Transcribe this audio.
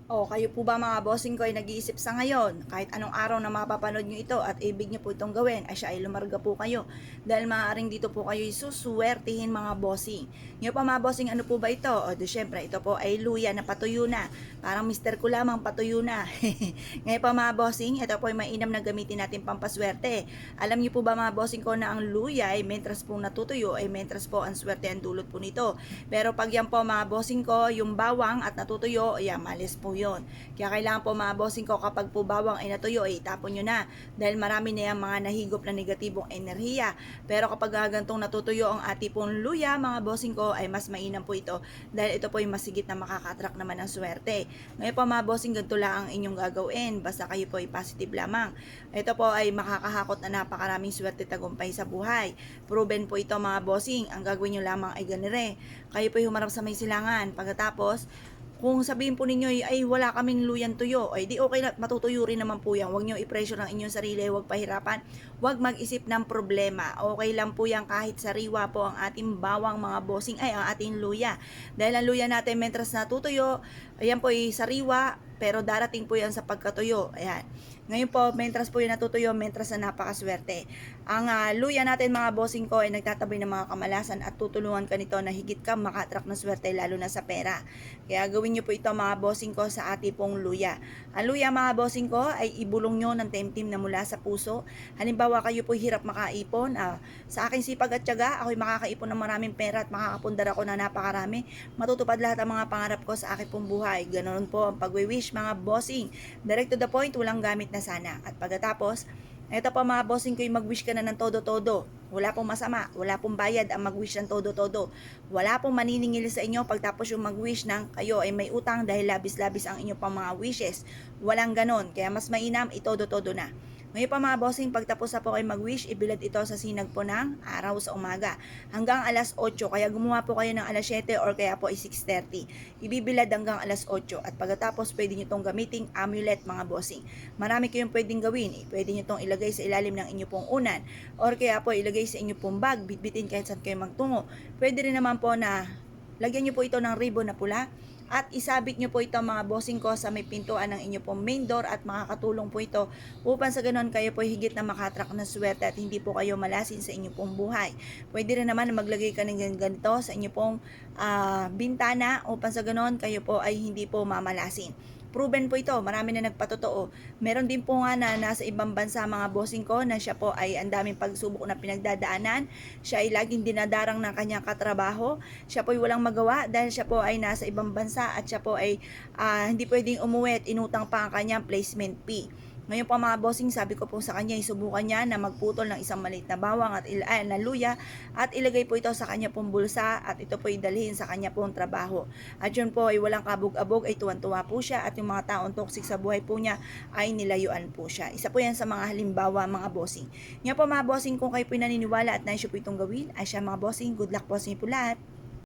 O kayo po ba mga bossing ko ay nag-iisip sa ngayon, kahit anong araw na mapapanood nyo ito at ibig nyo po itong gawin, ay siya ay lumarga po kayo. Dahil maaaring dito po kayo susuwertihin mga bossing. Ngayon pa mga bossing, ano po ba ito? O di syempre, ito po ay luya na patuyo na. Parang mister ko lamang patuyo na. Ngayon pa mga bossing, ito po ay mainam na gamitin natin pampaswerte. Alam niyo po ba mga bossing ko na ang luya ay mentras po natutuyo, ay mentras po ang swerte ang dulot po nito. Pero pag yan po mga bossing ko, yung bawang at natutuyo, ayan, malis po yon. Kaya kailangan po mga bossing ko kapag po bawang ay natuyo, ay itapon nyo na. Dahil marami na yung mga nahigop na negatibong enerhiya. Pero kapag gantong natutuyo ang ati pong luya, mga bossing ko, ay mas mainam po ito. Dahil ito po yung masigit na makakatrak naman ng swerte. Ngayon po mga bossing, ganito lang ang inyong gagawin. Basta kayo po ay positive lamang. Ito po ay makakahakot na napakaraming swerte tagumpay sa buhay. Proven po ito mga bossing. Ang gagawin nyo lamang ay ganire. Kayo po ay humarap sa may silangan. Pagkatapos, kung sabihin po ninyo ay wala kaming luyan tuyo, ay di okay na, matutuyo rin naman po yan. Huwag nyo i-pressure ang inyong sarili, huwag pahirapan, huwag mag-isip ng problema. Okay lang po yan kahit sariwa po ang ating bawang mga bossing, ay ang ating luya. Dahil ang luya natin mentras natutuyo, ayan po ay sariwa, pero darating po yan sa pagkatuyo. Ayan. Ngayon po, mentras po yung natutuyo, mentras na napakaswerte. Ang luya natin mga bossing ko ay nagtatabi ng mga kamalasan at tutulungan ka nito na higit ka maka-attract ng swerte lalo na sa pera. Kaya gawin nyo po ito mga bossing ko sa ating pong luya. Ang luya mga bossing ko ay ibulong nyo ng temtim na mula sa puso. Halimbawa kayo po hirap makaipon. Sa aking sipag at tiyaga, ako'y makakaipon ng maraming pera at makakapundar ako na napakarami. Matutupad lahat ang mga pangarap ko sa aking pong buhay. Ganoon po ang pagwi-wish mga bossing. Direct to the point, walang gamit na sana. At pagkatapos, ito pa mga bossing ko yung mag-wish ka na ng todo-todo. Wala pong masama, wala pong bayad ang mag-wish ng todo-todo. Wala pong maniningil sa inyo pagtapos yung mag-wish ng kayo ay may utang dahil labis-labis ang inyo pang mga wishes. Walang ganon, kaya mas mainam itodo-todo na. Ngayon pa mga bossing, pagtapos na po kayo mag-wish, ibilad ito sa sinag po ng araw sa umaga. Hanggang alas 8, kaya gumawa po kayo ng alas 7 or kaya po ay 6:30. Ibibilad hanggang alas 8 at pagkatapos pwede nyo itong gamiting amulet mga bossing. Marami kayong pwedeng gawin. Pwede nyo itong ilagay sa ilalim ng inyo pong unan or kaya po ilagay sa inyo pong bag, bitbitin kahit saan kayo magtungo. Pwede rin naman po na lagyan nyo po ito ng ribbon na pula at isabit nyo po ito mga bossing ko sa may pintuan ng inyo pong main door at makakatulong po ito upang sa ganon kayo po higit na makatrak na swerte at hindi po kayo malasin sa inyo pong buhay. Pwede rin naman na maglagay ka ng ganito sa inyo pong bintana upang sa ganon kayo po ay hindi po mamalasin. Proven po ito, marami na nagpatotoo. Meron din po nga na nasa ibang bansa mga bossing ko na siya po ay ang daming pagsubok na pinagdadaanan. Siya ay laging dinadarang ng kanyang katrabaho. Siya po ay walang magawa dahil siya po ay nasa ibang bansa at siya po ay hindi pwedeng umuwi at inutang pa ang kanyang placement fee. Ngayon pa mga bossing, sabi ko po sa kanya, isubukan niya na magputol ng isang maliit na bawang at na luya at ilagay po ito sa kanya pong bulsa at ito po idalhin sa kanya pong trabaho. At yun po ay walang kabog-abog, ay tuwan-tuwa po siya at yung mga taong toxic sa buhay po niya ay nilayuan po siya. Isa po yan sa mga halimbawa mga bossing. Ngayon po mga bossing, kung kayo po naniniwala at naisyo po itong gawin, ay siya mga bossing, good luck po sa inyo po lahat.